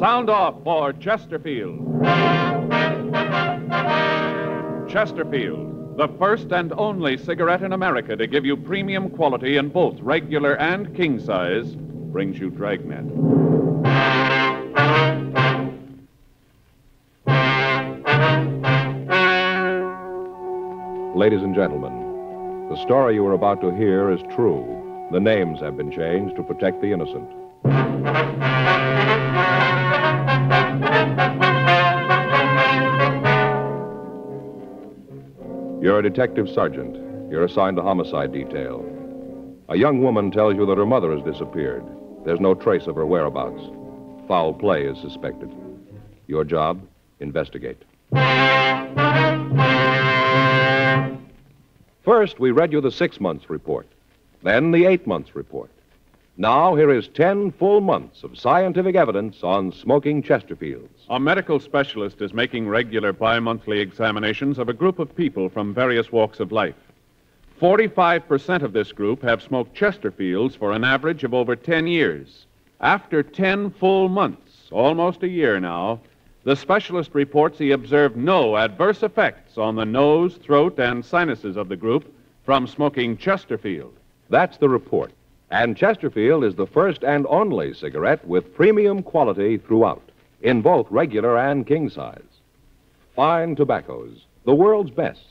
Sound off for Chesterfield. Chesterfield, the first and only cigarette in America to give you premium quality in both regular and king size, brings you Dragnet. Ladies and gentlemen, the story you are about to hear is true. The names have been changed to protect the innocent. You're a detective sergeant. You're assigned to homicide detail. A young woman tells you that her mother has disappeared. There's no trace of her whereabouts. Foul play is suspected. Your job, investigate. First, we read you the 6 months report, then the 8 months report. Now, here is 10 full months of scientific evidence on smoking Chesterfields. A medical specialist is making regular bi-monthly examinations of a group of people from various walks of life. 45% of this group have smoked Chesterfields for an average of over 10 years. After 10 full months, almost a year now, the specialist reports he observed no adverse effects on the nose, throat, and sinuses of the group from smoking Chesterfield. That's the report. And Chesterfield is the first and only cigarette with premium quality throughout, in both regular and king size. Fine tobaccos, the world's best.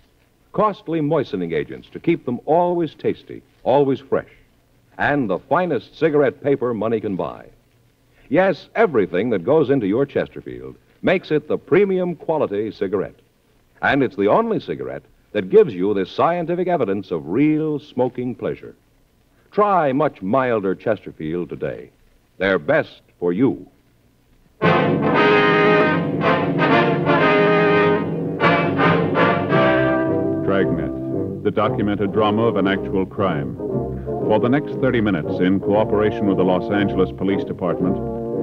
Costly moistening agents to keep them always tasty, always fresh. And the finest cigarette paper money can buy. Yes, everything that goes into your Chesterfield makes it the premium quality cigarette. And it's the only cigarette that gives you this scientific evidence of real smoking pleasure. Try much milder Chesterfield today. They're best for you. Dragnet, the documented drama of an actual crime. For the next 30 minutes, in cooperation with the Los Angeles Police Department,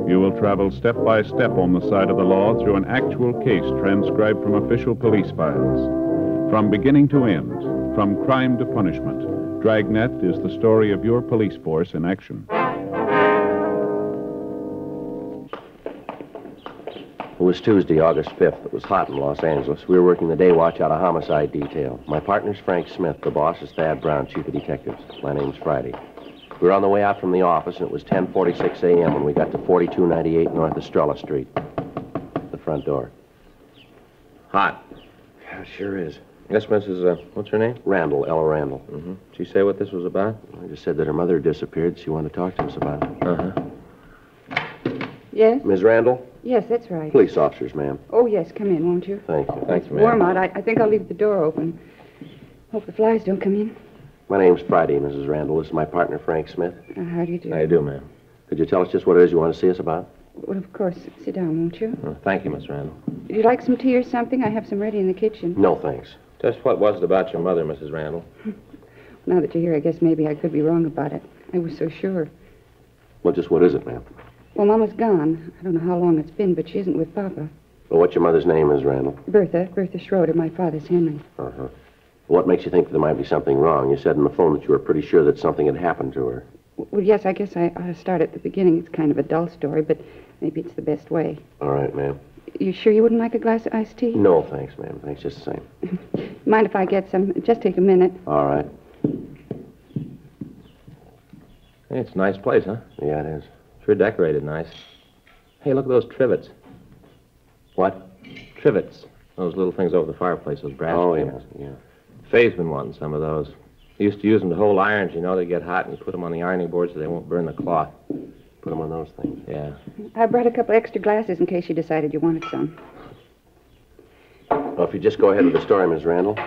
you will travel step by step on the side of the law through an actual case transcribed from official police files. From beginning to end, from crime to punishment, Dragnet is the story of your police force in action. It was Tuesday, August 5th. It was hot in Los Angeles. We were working the day watch out of homicide detail. My partner's Frank Smith. The boss is Thad Brown, chief of detectives. My name's Friday. We were on the way out from the office, and it was 10:46 a.m. when we got to 4298 North Estrella Street. The front door. Hot. Yeah, it sure is. Yes, Mrs. What's her name? Randall, Ella Randall. Mm-hmm. Did she say what this was about? I just said that her mother had disappeared. She wanted to talk to us about it. Uh-huh. Yes? Ms. Randall? Yes, that's right. Police officers, ma'am. Oh, yes, come in, won't you? Thank you. Thanks, ma'am. Warm out. I think I'll leave the door open. Hope the flies don't come in. My name's Friday, Mrs. Randall. This is my partner, Frank Smith. How do you do? How you do, ma'am? Could you tell us just what it is you want to see us about? Well, of course. Sit down, won't you? Thank you, Miss Randall. Would you like some tea or something? I have some ready in the kitchen. No, thanks. Just what was it about your mother, Mrs. Randall? Now that you're here, I guess maybe I could be wrong about it. I was so sure. Well, just what is it, ma'am? Well, Mama's gone. I don't know how long it's been, but she isn't with Papa. Well, what's your mother's name, Ms. Randall? Bertha Schroeder. My father's Henry. Uh-huh. What makes you think that there might be something wrong? You said on the phone that you were pretty sure that something had happened to her. Well, yes, I guess I ought to start at the beginning. It's kind of a dull story, but maybe it's the best way. All right, ma'am. You sure you wouldn't like a glass of iced tea? No, thanks, ma'am. Thanks just the same. Mind if I get some? Just take a minute. All right. Hey, it's a nice place, huh? Yeah, it is. Sure decorated nice. Hey, look at those trivets. What? Trivets. Those little things over the fireplace, those brass trivets. Yeah. Faye's been wanting some of those. He used to use them to hold irons. You know, they get hot, and you put them on the ironing board so they won't burn the cloth. Put them on those things. Yeah. I brought a couple extra glasses in case you decided you wanted some. Well, if you just go ahead with the story, Ms. Randall.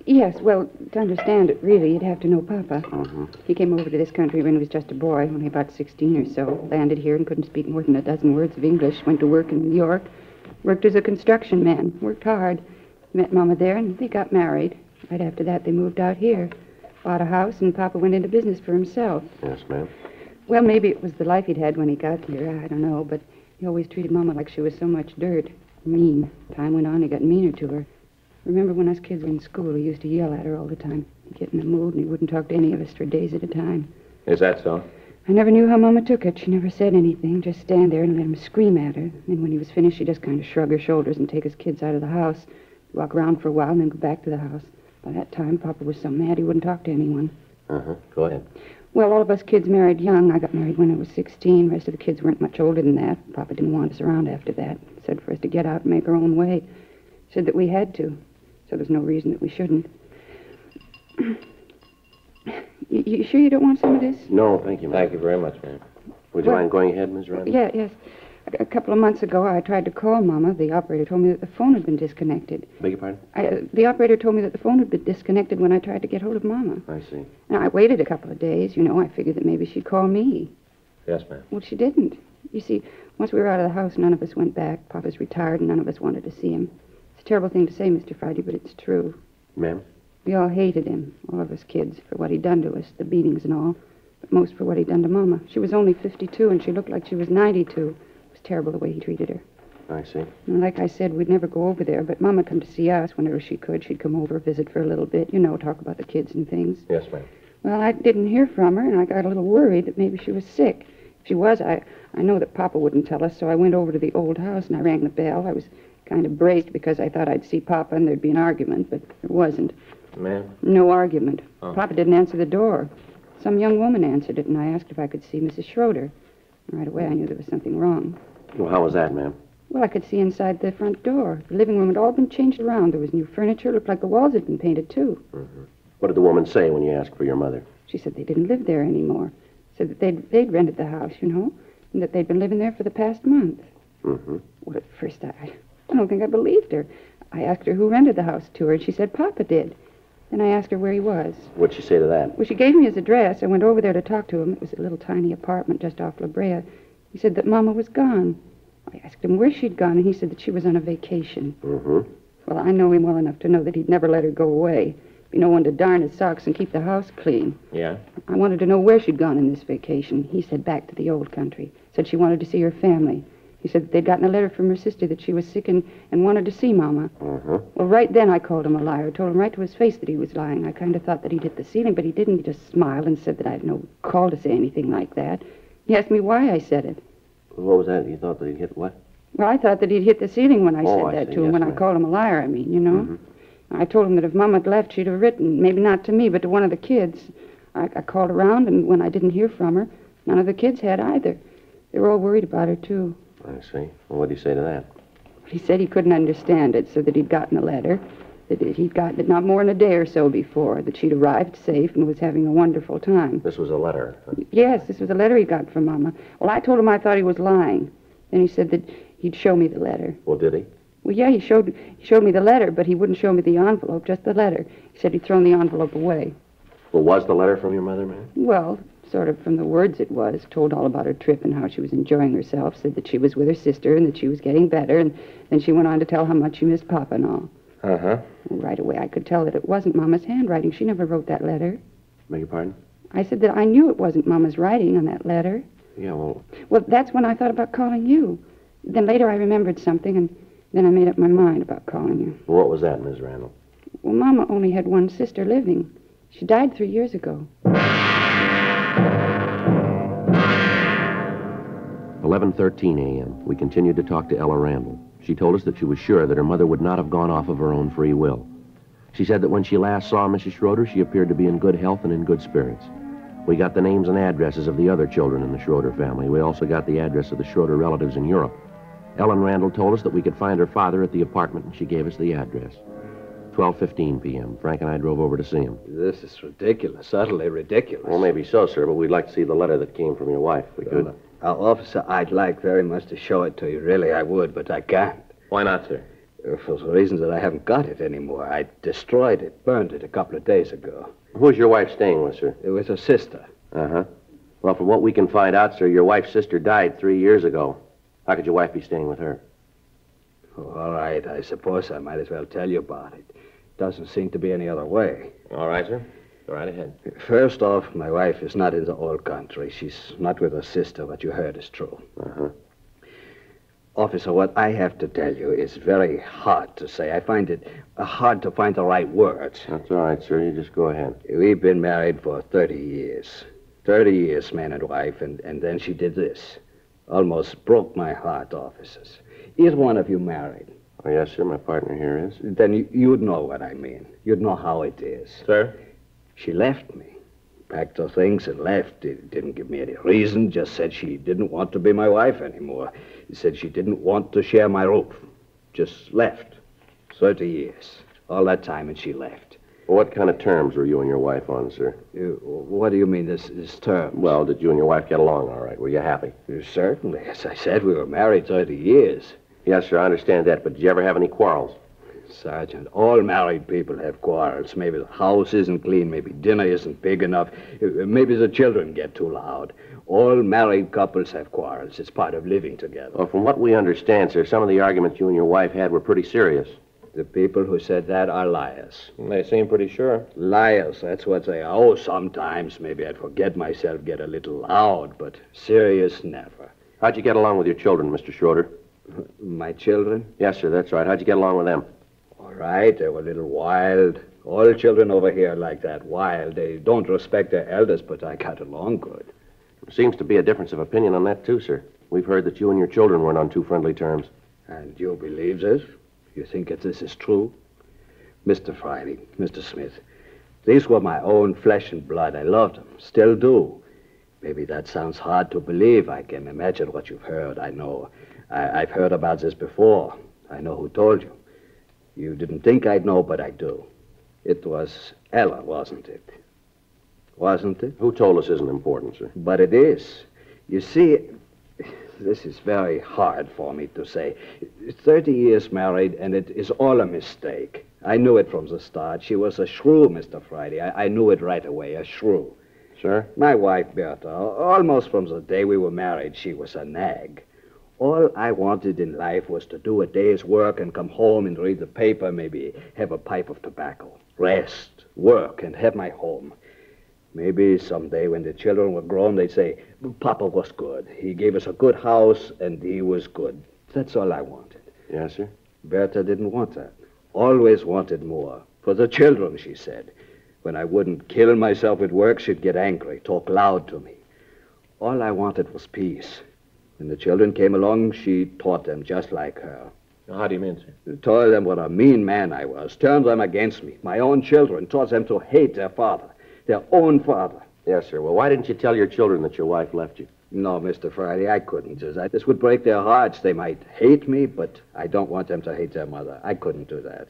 Yes, well, to understand it, really, you'd have to know Papa. Mm-hmm. He came over to this country when he was just a boy, only about 16 or so. Landed here and couldn't speak more than a dozen words of English. Went to work in New York. Worked as a construction man. Worked hard. Met Mama there, and they got married. Right after that, they moved out here. Bought a house, and Papa went into business for himself. Yes, ma'am. Well, maybe it was the life he'd had when he got here. I don't know, but he always treated Mama like she was so much dirt. Mean. Time went on, he got meaner to her. Remember when us kids were in school, he used to yell at her all the time. He'd get in the mood, and he wouldn't talk to any of us for days at a time. Is that so? I never knew how Mama took it. She never said anything, just stand there and let him scream at her. And when he was finished, she'd just kind of shrug her shoulders and take his kids out of the house, walk around for a while, and then go back to the house. By that time, Papa was so mad he wouldn't talk to anyone. Go ahead. Well, all of us kids married young. I got married when I was 16. The rest of the kids weren't much older than that. Papa didn't want us around after that. Said for us to get out and make our own way. Said that we had to. So there's no reason that we shouldn't. You sure you don't want some of this? No, thank you, ma'am. Thank you very much, ma'am. Would you mind going ahead, Miss Randall? Yes. A couple of months ago, I tried to call Mama. The operator told me that the phone had been disconnected. Beg your pardon? The operator told me that the phone had been disconnected when I tried to get hold of Mama. I see. Now, I waited a couple of days. I figured that maybe she'd call me. Yes, ma'am. Well, she didn't. You see, once we were out of the house, none of us went back. Papa's retired, and none of us wanted to see him. It's a terrible thing to say, Mr. Friday, but it's true. Ma'am? We all hated him, all of us kids, for what he'd done to us, the beatings and all, but most for what he'd done to Mama. She was only 52, and she looked like she was 92. It was terrible the way he treated her. I see. And like I said, we'd never go over there, but Mama come to see us whenever she could. She'd come over, visit for a little bit, talk about the kids and things. Yes, ma'am. Well, I didn't hear from her, and I got a little worried that maybe she was sick. If she was, I know that Papa wouldn't tell us, so I went over to the old house, and I rang the bell. I was kind of braced because I thought I'd see Papa and there'd be an argument, but there wasn't. Ma'am? No argument. Oh. Papa didn't answer the door. Some young woman answered it, and I asked if I could see Mrs. Schroeder. Right away, I knew there was something wrong. Well, how was that, ma'am? Well, I could see inside the front door. The living room had all been changed around. There was new furniture. It looked like the walls had been painted, too. Mm-hmm. What did the woman say when you asked for your mother? She said they didn't live there anymore. Said that they'd rented the house, and that they'd been living there for the past month. Mm-hmm. Well, at first, I don't think I believed her. I asked her who rented the house to her, and she said Papa did. Then I asked her where he was. What'd she say to that? Well, she gave me his address. I went over there to talk to him. It was a little tiny apartment just off La Brea. He said that Mama was gone. I asked him where she'd gone, and he said that she was on a vacation. Mm-hmm. Well, I know him well enough to know that he'd never let her go away. Be no one to darn his socks and keep the house clean. Yeah? I wanted to know where she'd gone in this vacation. He said back to the old country. Said she wanted to see her family. He said that they'd gotten a letter from her sister that she was sick and wanted to see Mama. Mm-hmm. Well, right then I called him a liar. Told him right to his face that he was lying. I kind of thought that he'd hit the ceiling, but he didn't. He just smiled and said that I had no call to say anything like that. He asked me why I said it. What was that? You thought that he'd hit what? Well, I thought that he'd hit the ceiling when I Oh, said I that see. to him, Yes, when I ma'am. called him a liar, I mean, Mm-hmm. I told him that if Mama had left, she'd have written, maybe not to me, but to one of the kids. I called around, and when I didn't hear from her, none of the kids had either. They were all worried about her, too. I see. Well, what did he say to that? He said he couldn't understand it, so that he'd gotten a letter, that he'd gotten it not more than a day or so before, that she'd arrived safe and was having a wonderful time. This was a letter. Yes, this was a letter he got from Mama. Well, I told him I thought he was lying. Then he said that he'd show me the letter. Well, did he? Well, yeah, he showed me the letter, but he wouldn't show me the envelope, just the letter. He said he'd thrown the envelope away. Well, was the letter from your mother, ma'am? Well, sort of from the words it was. Told all about her trip and how she was enjoying herself. Said that she was with her sister and that she was getting better. And then she went on to tell how much she missed Papa and all. Uh-huh. Well, right away, I could tell that it wasn't Mama's handwriting. She never wrote that letter. Beg your pardon? I said that I knew it wasn't Mama's writing on that letter. Yeah, well... Well, that's when I thought about calling you. Then later I remembered something, and then I made up my mind about calling you. What was that, Miss Randall? Well, Mama only had one sister living. She died 3 years ago. 11:13 a.m. We continued to talk to Ella Randall. She told us that she was sure that her mother would not have gone off of her own free will. She said that when she last saw Mrs. Schroeder, she appeared to be in good health and in good spirits. We got the names and addresses of the other children in the Schroeder family. We also got the address of the Schroeder relatives in Europe. Ellen Randall told us that we could find her father at the apartment, and she gave us the address. 12:15 p.m. Frank and I drove over to see him. This is ridiculous, utterly ridiculous. Well, maybe so, sir, but we'd like to see the letter that came from your wife, if we could. Officer, I'd like very much to show it to you. Really, I would, but I can't. Why not, sir? For the reasons that I haven't got it anymore. I destroyed it, burned it a couple of days ago. Who's your wife staying with, sir? It was her sister. Uh-huh. Well, from what we can find out, sir, your wife's sister died 3 years ago. How could your wife be staying with her? Oh, all right, I suppose I might as well tell you about it. Doesn't seem to be any other way. All right, sir. Go right ahead. First off, my wife is not in the old country. She's not with her sister. What you heard is true. Uh-huh. Officer, what I have to tell you is very hard to say. I find it hard to find the right words. That's all right, sir. You just go ahead. We've been married for 30 years. 30 years, man and wife, and then she did this. Almost broke my heart, officers. Is one of you married? Oh, yes, sir. My partner here is. Then you'd know what I mean. You'd know how it is. Sir? She left me. Packed her things and left. Didn't give me any reason. Just said she didn't want to be my wife anymore. Said she didn't want to share my roof. Just left. 30 years. All that time, and she left. What kind of terms were you and your wife on, sir? What do you mean, this term? Well, did you and your wife get along all right? Were you happy? Certainly. As I said, we were married 30 years. Yes, sir, I understand that, but did you ever have any quarrels? Sergeant, all married people have quarrels. Maybe the house isn't clean. Maybe dinner isn't big enough. Maybe the children get too loud. All married couples have quarrels. It's part of living together. Well, from what we understand, sir, some of the arguments you and your wife had were pretty serious. The people who said that are liars. They seem pretty sure. Liars, that's what they are. Oh, sometimes maybe I'd forget myself, get a little loud, but serious, never. How'd you get along with your children, Mr. Schroeder? My children? Yes, sir, that's right. How'd you get along with them? All right, they were a little wild. All children over here are like that, wild. They don't respect their elders, but I got along good. There seems to be a difference of opinion on that, too, sir. We've heard that you and your children weren't on too friendly terms. And you believe this? You think that this is true? Mr. Friday, Mr. Smith, these were my own flesh and blood. I loved them, still do. Maybe that sounds hard to believe. I can imagine what you've heard. I know. I've heard about this before. I know who told you. You didn't think I'd know, but I do. It was Ella, wasn't it? Wasn't it? Who told us isn't important, sir? But it is. You see, this is very hard for me to say. 30 years married, and it is all a mistake. I knew it from the start. She was a shrew, Mr. Friday. I knew it right away, a shrew. Sir? My wife, Bertha, almost from the day we were married, she was a nag. All I wanted in life was to do a day's work and come home and read the paper, maybe have a pipe of tobacco, rest, work, and have my home. Maybe someday when the children were grown, they'd say, Papa was good. He gave us a good house, and he was good. That's all I wanted. Yes, sir? Bertha didn't want that. Always wanted more. For the children, she said. When I wouldn't kill myself at work, she'd get angry, talk loud to me. All I wanted was peace. When the children came along, she taught them just like her. How do you mean, sir? Told them what a mean man I was. Turned them against me. My own children. Taught them to hate their father. Their own father. Yes, sir. Well, why didn't you tell your children that your wife left you? No, Mr. Friday, I couldn't do that. This would break their hearts. They might hate me, but I don't want them to hate their mother. I couldn't do that.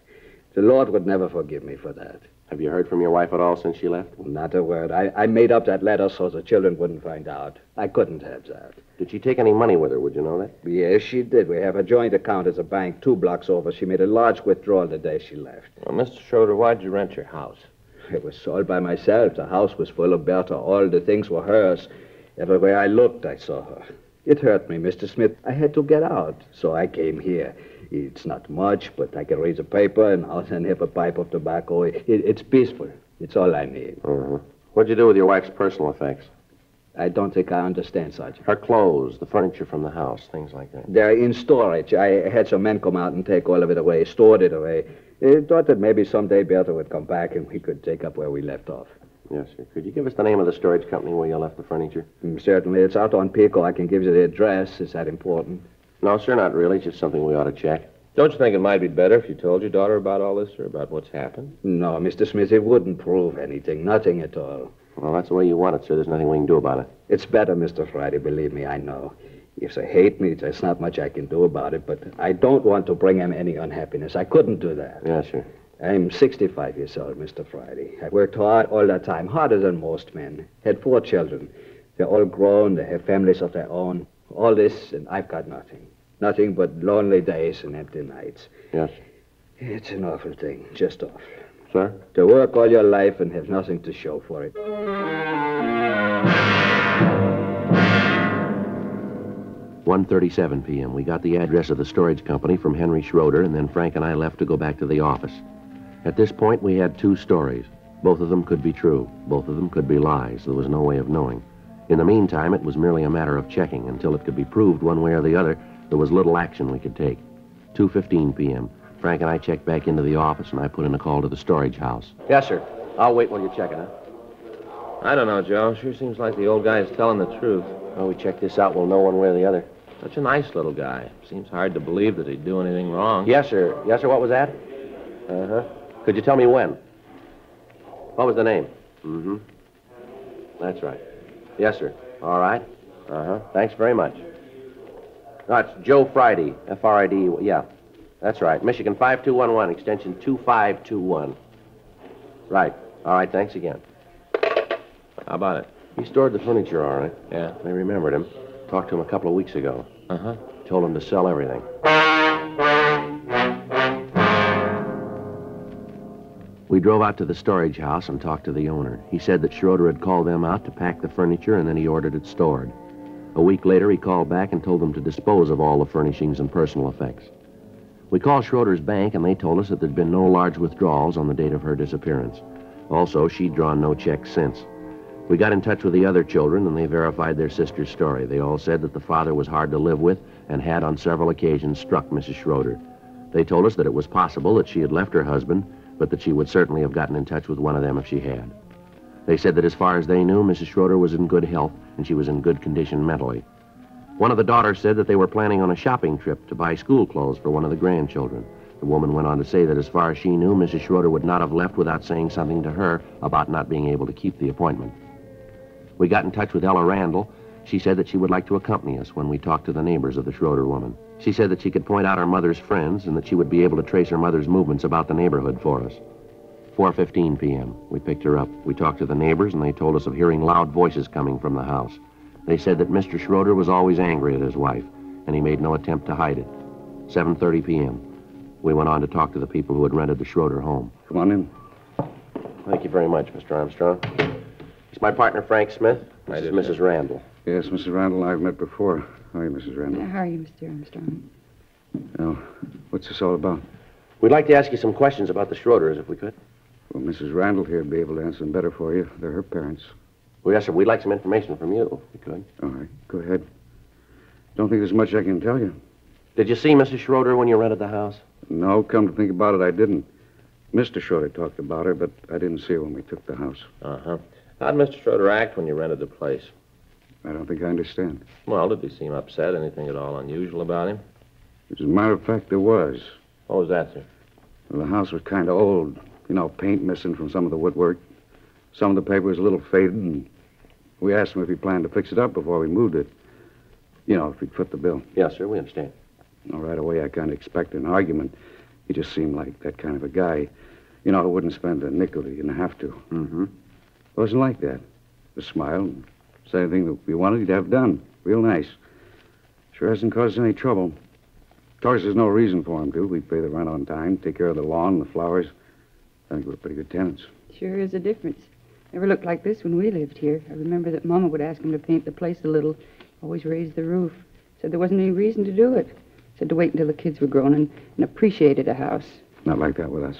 The Lord would never forgive me for that. Have you heard from your wife at all since she left? Not a word. I made up that letter so the children wouldn't find out. I couldn't have that. Did she take any money with her, would you know that? Yes, she did. We have a joint account at a bank 2 blocks over. She made a large withdrawal the day she left. Well, Mr. Schroeder, why'd you rent your house? It was sold by myself. The house was full of Bertha. All the things were hers. Everywhere I looked, I saw her. It hurt me, Mr. Smith. I had to get out, so I came here. It's not much, but I can read the paper and have a pipe of tobacco. It's peaceful. It's all I need. Uh-huh. What'd you do with your wife's personal effects? I don't think I understand, Sergeant. Her clothes, the furniture from the house, things like that. They're in storage. I had some men come out and take all of it away, stored it away. I thought that maybe someday Bertha would come back and we could take up where we left off. Yes, sir. Could you give us the name of the storage company where you left the furniture? Certainly. It's out on Pico. I can give you the address. Is that important? No, sir, not really. Just something we ought to check. Don't you think it might be better if you told your daughter about all this, or about what's happened? No, Mr. Smith, it wouldn't prove anything. Nothing at all. Well, that's the way you want it, sir. There's nothing we can do about it. It's better, Mr. Friday. Believe me, I know. If they hate me, there's not much I can do about it, but I don't want to bring them any unhappiness. I couldn't do that. Yes, sir. I'm 65 years old, Mr. Friday. I worked hard all the time, harder than most men. Had 4 children. They're all grown. They have families of their own. All this, and I've got nothing. Nothing but lonely days and empty nights. Yes. It's an awful thing, just awful. Sir? To work all your life and have nothing to show for it. 1:37 p.m. We got the address of the storage company from Henry Schroeder, and then Frank and I left to go back to the office. At this point, we had 2 stories. Both of them could be true. Both of them could be lies. There was no way of knowing. In the meantime, it was merely a matter of checking. Until it could be proved one way or the other, there was little action we could take. 2:15 p.m. Frank and I checked back into the office, and I put in a call to the storage house. Yes, sir. I'll wait while you're checking, huh? I don't know, Joe. Sure seems like the old guy's telling the truth. Well, we check this out. We'll know one way or the other. Such a nice little guy. Seems hard to believe that he'd do anything wrong. Yes, sir. Yes, sir. What was that? Uh-huh. Could you tell me when? What was the name? Mm-hmm. That's right. Yes, sir. All right. Uh-huh. Thanks very much. That's Joe Friday. F-R-I-D. Yeah. That's right. Michigan 5211, extension 2521. Right. All right. Thanks again. How about it? He stored the furniture, all right. Yeah. They remembered him. Talked to him a couple of weeks ago. Uh-huh. Told him to sell everything. We drove out to the storage house and talked to the owner. He said that Schroeder had called them out to pack the furniture, and then he ordered it stored. A week later, he called back and told them to dispose of all the furnishings and personal effects. We called Schroeder's bank, and they told us that there'd been no large withdrawals on the date of her disappearance. Also, she'd drawn no checks since. We got in touch with the other children, and they verified their sister's story. They all said that the father was hard to live with and had on several occasions struck Mrs. Schroeder. They told us that it was possible that she had left her husband, but that she would certainly have gotten in touch with one of them if she had. They said that as far as they knew, Mrs. Schroeder was in good health, and she was in good condition mentally. One of the daughters said that they were planning on a shopping trip to buy school clothes for one of the grandchildren. The woman went on to say that as far as she knew, Mrs. Schroeder would not have left without saying something to her about not being able to keep the appointment. We got in touch with Ella Randall. She said that she would like to accompany us when we talked to the neighbors of the Schroeder woman. She said that she could point out her mother's friends and that she would be able to trace her mother's movements about the neighborhood for us. 4:15 p.m. We picked her up. We talked to the neighbors, and they told us of hearing loud voices coming from the house. They said that Mr. Schroeder was always angry at his wife, and he made no attempt to hide it. 7:30 p.m. We went on to talk to the people who had rented the Schroeder home. Come on in. Thank you very much, Mr. Armstrong. He's my partner, Frank Smith. This is Mrs. Randall. Yes, Mrs. Randall, I've met before. How are you, Mrs. Randall? How are you, Mr. Armstrong? Well, what's this all about? We'd like to ask you some questions about the Schroeders, if we could. Well, Mrs. Randall here would be able to answer them better for you. They're her parents. Well, yes, sir. We'd like some information from you, if we could. All right, go ahead. Don't think there's much I can tell you. Did you see Mrs. Schroeder when you rented the house? No, come to think about it, I didn't. Mr. Schroeder talked about her, but I didn't see her when we took the house. Uh-huh. How'd Mr. Schroeder act when you rented the place? I don't think I understand. Well, did he seem upset? Anything at all unusual about him? As a matter of fact, there was. What was that, sir? Well, the house was kind of old. You know, paint missing from some of the woodwork. Some of the paper was a little faded, and we asked him if he planned to fix it up before we moved it. You know, if he'd foot the bill. Yes, sir. We understand. Well, right away, I kind of expected an argument. He just seemed like that kind of a guy. You know, who wouldn't spend a nickel he didn't have to. Mm-hmm. It wasn't like that. Just smiled and said anything that we wanted, he'd have done. Real nice. Sure hasn't caused any trouble. Of course, there's no reason for him to. We pay the rent on time, take care of the lawn and the flowers. I think we're pretty good tenants. Sure is a difference. Never looked like this when we lived here. I remember that Mama would ask him to paint the place a little, always raise the roof. Said there wasn't any reason to do it. Said to wait until the kids were grown and appreciated a house. Not like that with us.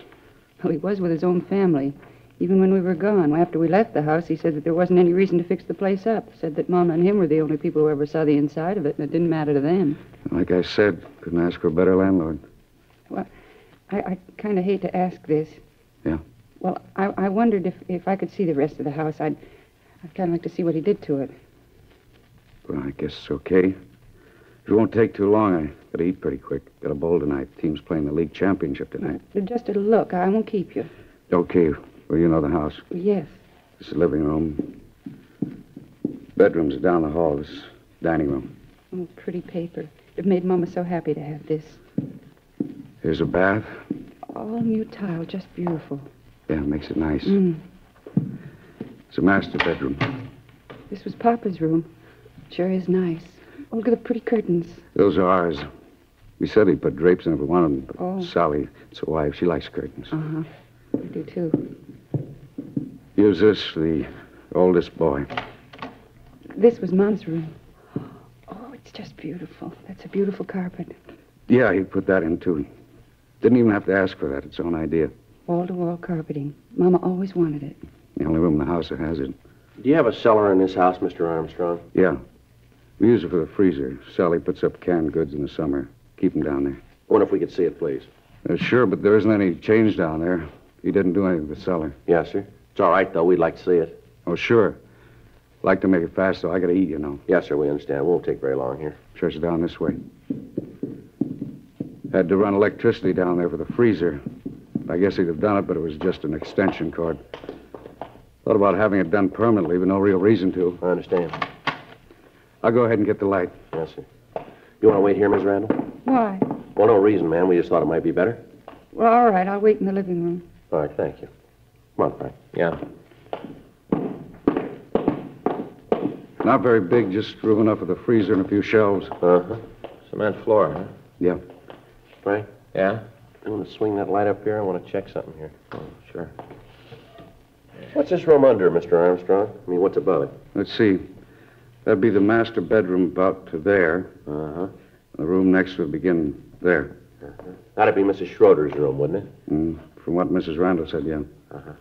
Well, he was with his own family. Even when we were gone, after we left the house, he said that there wasn't any reason to fix the place up. Said that Mama and him were the only people who ever saw the inside of it, and it didn't matter to them. Like I said, couldn't ask for a better landlord. Well, I kind of hate to ask this. Yeah? Well, I wondered if I could see the rest of the house. I'd kind of like to see what he did to it. Well, I guess it's okay. It won't take too long. I gotta eat pretty quick. Got a bowl tonight. Team's playing the league championship tonight. Just a look. I won't keep you. Okay. Well, you know the house. Yes. This is the living room. Bedrooms are down the hall. This is dining room. Oh, pretty paper. It made Mama so happy to have this. Here's a bath. All new tile, just beautiful. Yeah, it makes it nice. Mm. It's a master bedroom. This was Papa's room. Sure is nice. Oh, look at the pretty curtains. Those are ours. We said he'd put drapes in every one of them, but Oh. Sally, it's a wife. She likes curtains. Uh-huh. I do, too. Use this for the oldest boy. This was Mom's room. Oh, it's just beautiful. That's a beautiful carpet. Yeah, he put that in, too. Didn't even have to ask for that. It's own idea. Wall-to-wall carpeting. Mama always wanted it. The only room in the house that has it. Do you have a cellar in this house, Mr. Armstrong? Yeah. We use it for the freezer. Sally puts up canned goods in the summer. Keep them down there. I wonder if we could see it, please. Sure, but there isn't any change down there. He didn't do anything with the cellar. Yes, sir. It's all right, though. We'd like to see it. Oh, sure. Like to make it fast, though. I gotta eat, you know. Yes, sir, we understand. It won't take very long here. Church down this way. Had to run electricity down there for the freezer. I guess he'd have done it, but it was just an extension cord. Thought about having it done permanently, but no real reason to. I understand. I'll go ahead and get the light. Yes, sir. You want to wait here, Miss Randall? Why? Well, no reason, ma'am. We just thought it might be better. Well, all right. I'll wait in the living room. All right, thank you. Come on, Frank. Yeah. Not very big, just room enough for the freezer and a few shelves. Uh-huh. Cement floor, huh? Yeah. Frank, Yeah? you want to swing that light up here? I want to check something here. Oh, sure. What's this room under, Mr. Armstrong? I mean, what's above it? Let's see. That'd be the master bedroom about to there. Uh-huh. The room next would begin there. That'd be Mrs. Schroeder's room, wouldn't it? From what Mrs. Randall said, yeah. Uh-huh.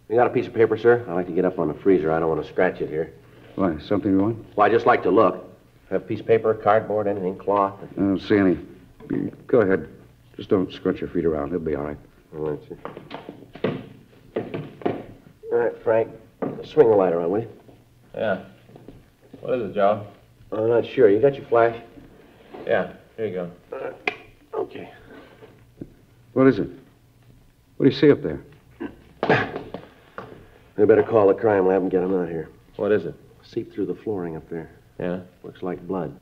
You got a piece of paper, sir? I'd like to get up on the freezer. I don't want to scratch it here. Why, something you want? Well, I just like to look. Have a piece of paper, cardboard, anything, cloth? I don't see any. You go ahead. Just don't scrunch your feet around. It'll be all right. All right, sir. All right, Frank. Swing the light around, will you? Yeah. What is it, Joe? I'm not sure. You got your flash? Yeah, here you go. Okay. What is it? What do you see up there? We better call the crime lab and get them out here. What is it? Seep through the flooring up there. Yeah? Looks like blood.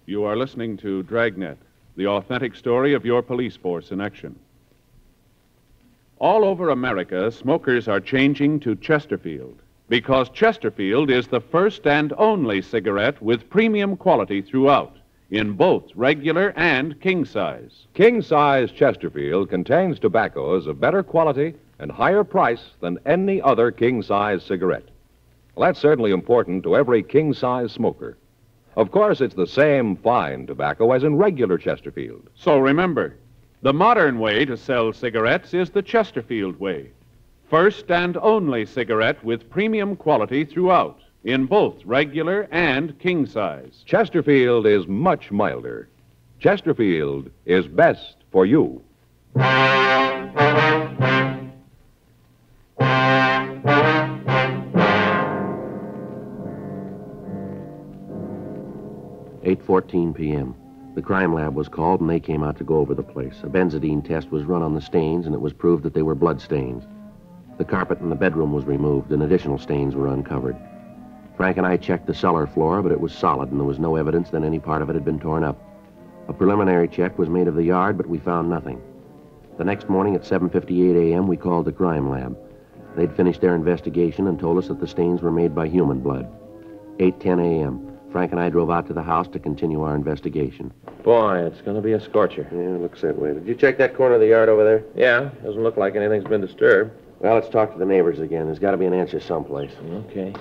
You are listening to Dragnet, the authentic story of your police force in action. All over America, smokers are changing to Chesterfield because Chesterfield is the first and only cigarette with premium quality throughout, in both regular and king size. King size Chesterfield contains tobaccos of better quality and higher price than any other king size cigarette. Well, that's certainly important to every king size smoker. Of course, it's the same fine tobacco as in regular Chesterfield. So remember, the modern way to sell cigarettes is the Chesterfield way. First and only cigarette with premium quality throughout, in both regular and king size. Chesterfield is much milder. Chesterfield is best for you. 8:14 p.m. The crime lab was called, and they came out to go over the place. A benzidine test was run on the stains, and it was proved that they were blood stains. The carpet in the bedroom was removed, and additional stains were uncovered. Frank and I checked the cellar floor, but it was solid, and there was no evidence that any part of it had been torn up. A preliminary check was made of the yard, but we found nothing. The next morning at 7:58 a.m., we called the crime lab. They'd finished their investigation and told us that the stains were made by human blood. 8:10 a.m., Frank and I drove out to the house to continue our investigation. Boy, it's going to be a scorcher. Yeah, it looks that way. Did you check that corner of the yard over there? Yeah, doesn't look like anything's been disturbed. Well, let's talk to the neighbors again. There's got to be an answer someplace. Okay.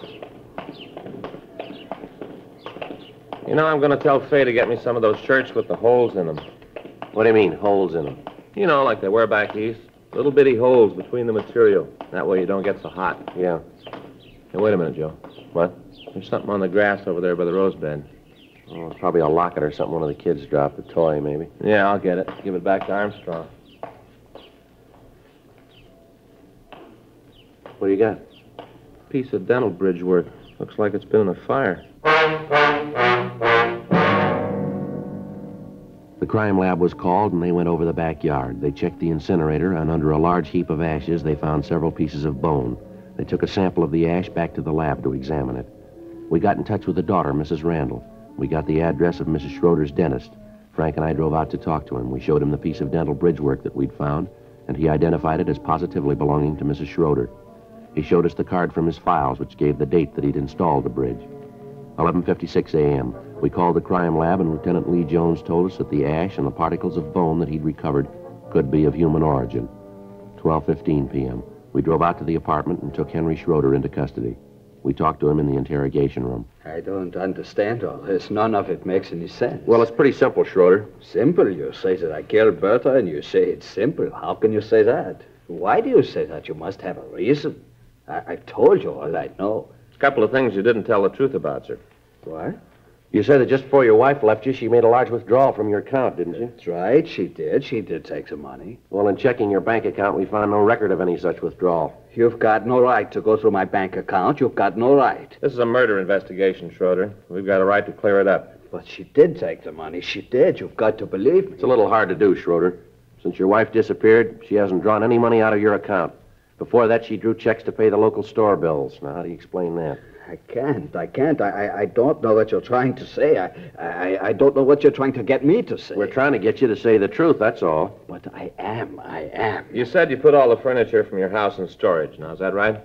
You know, I'm going to tell Faye to get me some of those shirts with the holes in them. What do you mean, holes in them? You know, like they wear back east. Little bitty holes between the material. That way you don't get so hot. Yeah. Hey, wait a minute, Joe. What? There's something on the grass over there by the rose bed. Oh, it's probably a locket or something one of the kids dropped. A toy, maybe. Yeah, I'll get it. Give it back to Armstrong. What do you got? Piece of dental bridge work. Looks like it's been in a fire. The crime lab was called, and they went over the backyard. They checked the incinerator, and under a large heap of ashes, they found several pieces of bone. They took a sample of the ash back to the lab to examine it. We got in touch with the daughter, Mrs. Randall. We got the address of Mrs. Schroeder's dentist. Frank and I drove out to talk to him. We showed him the piece of dental bridge work that we'd found, and he identified it as positively belonging to Mrs. Schroeder. He showed us the card from his files, which gave the date that he'd installed the bridge. 11:56 a.m. We called the crime lab, and Lieutenant Lee Jones told us that the ash and the particles of bone that he'd recovered could be of human origin. 12:15 p.m. We drove out to the apartment and took Henry Schroeder into custody. We talked to him in the interrogation room. I don't understand all this. None of it makes any sense. Well, it's pretty simple, Schroeder. Simple? You say that I killed Bertha, and you say it's simple. How can you say that? Why do you say that? You must have a reason. I've told you all I know. There's a couple of things you didn't tell the truth about, sir. What? You said that just before your wife left you, she made a large withdrawal from your account, didn't you? That's right, she did. She did take some money. Well, in checking your bank account, we found no record of any such withdrawal. You've got no right to go through my bank account. You've got no right. This is a murder investigation, Schroeder. We've got a right to clear it up. But she did take the money. She did. You've got to believe me. It's a little hard to do, Schroeder. Since your wife disappeared, she hasn't drawn any money out of your account. Before that, she drew checks to pay the local store bills. Now, how do you explain that? I can't. I don't know what you're trying to say. I don't know what you're trying to get me to say. We're trying to get you to say the truth, that's all. But I am. You said you put all the furniture from your house in storage. Now, is that right?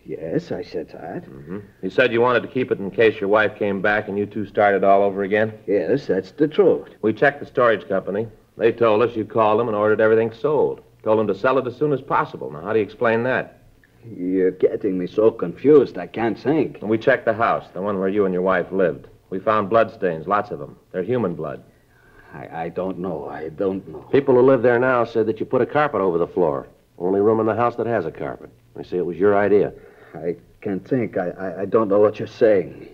Yes, I said that. Mm-hmm. You said you wanted to keep it in case your wife came back and you two started all over again? Yes, that's the truth. We checked the storage company. They told us you called them and ordered everything sold. Told them to sell it as soon as possible. Now, how do you explain that? You're getting me so confused, I can't think. And we checked the house, the one where you and your wife lived. We found bloodstains, lots of them. They're human blood. I don't know. I don't know. People who live there now said that you put a carpet over the floor. Only room in the house that has a carpet. They say it was your idea. I can't think. I don't know what you're saying.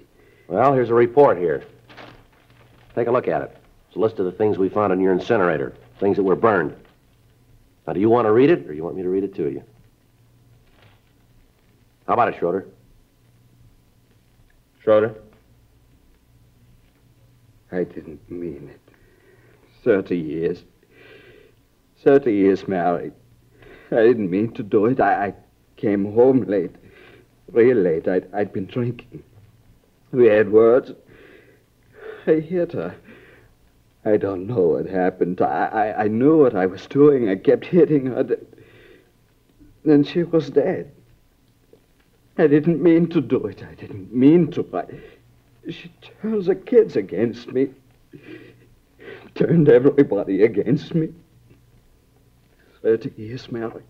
Well, here's a report here. Take a look at it. It's a list of the things we found in your incinerator, things that were burned. Now, do you want to read it, or do you want me to read it to you? How about it, Schroeder? Schroeder? I didn't mean it. 30 years. 30 years married. I didn't mean to do it. I came home late. Real late. I'd been drinking. We had words. I hit her. I don't know what happened. I knew what I was doing. I kept hitting her. Then she was dead. I didn't mean to do it. I didn't mean to. She turns the kids against me. Turned everybody against me. 30 years married.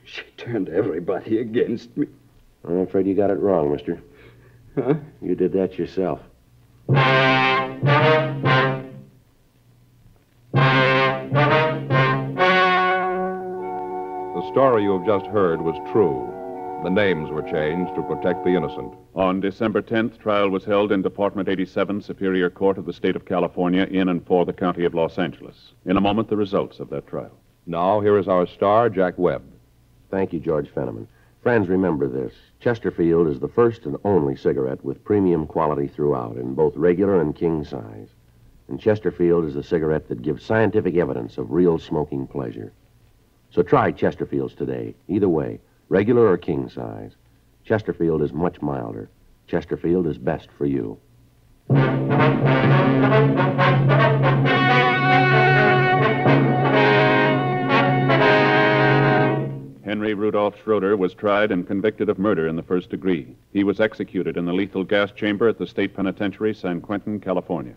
She turned everybody against me. I'm afraid you got it wrong, mister. Huh? You did that yourself. The story you have just heard was true. The names were changed to protect the innocent. On December 10th, trial was held in Department 87, Superior Court of the State of California, in and for the County of Los Angeles. In a moment, the results of that trial. Now, here is our star, Jack Webb. Thank you, George Fenneman. Friends, remember this. Chesterfield is the first and only cigarette with premium quality throughout, in both regular and king size. And Chesterfield is the cigarette that gives scientific evidence of real smoking pleasure. So try Chesterfields today, either way, regular or king size. Chesterfield is much milder. Chesterfield is best for you. Henry Rudolph Schroeder was tried and convicted of murder in the first degree. He was executed in the lethal gas chamber at the State Penitentiary, San Quentin, California.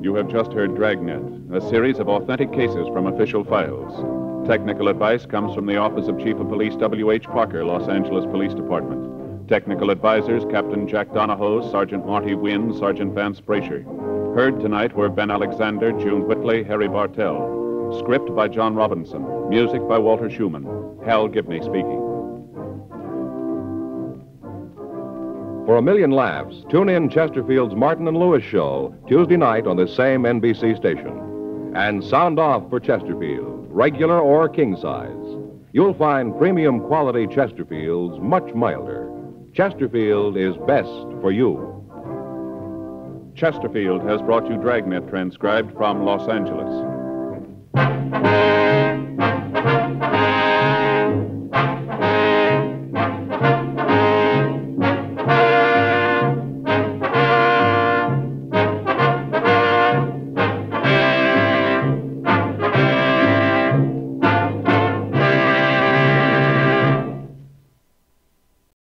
You have just heard Dragnet, a series of authentic cases from official files. Technical advice comes from the Office of Chief of Police W.H. Parker, Los Angeles Police Department. Technical advisors, Captain Jack Donahoe, Sergeant Marty Wynn, Sergeant Vance Brasher. Heard tonight were Ben Alexander, June Whitley, Harry Bartell. Script by John Robinson. Music by Walter Schumann. Hal Gibney speaking. For a million laughs, tune in Chesterfield's Martin and Lewis show Tuesday night on this same NBC station. And sound off for Chesterfield, regular or king size. You'll find premium quality Chesterfields much milder. Chesterfield is best for you. Chesterfield has brought you Dragnet, transcribed from Los Angeles.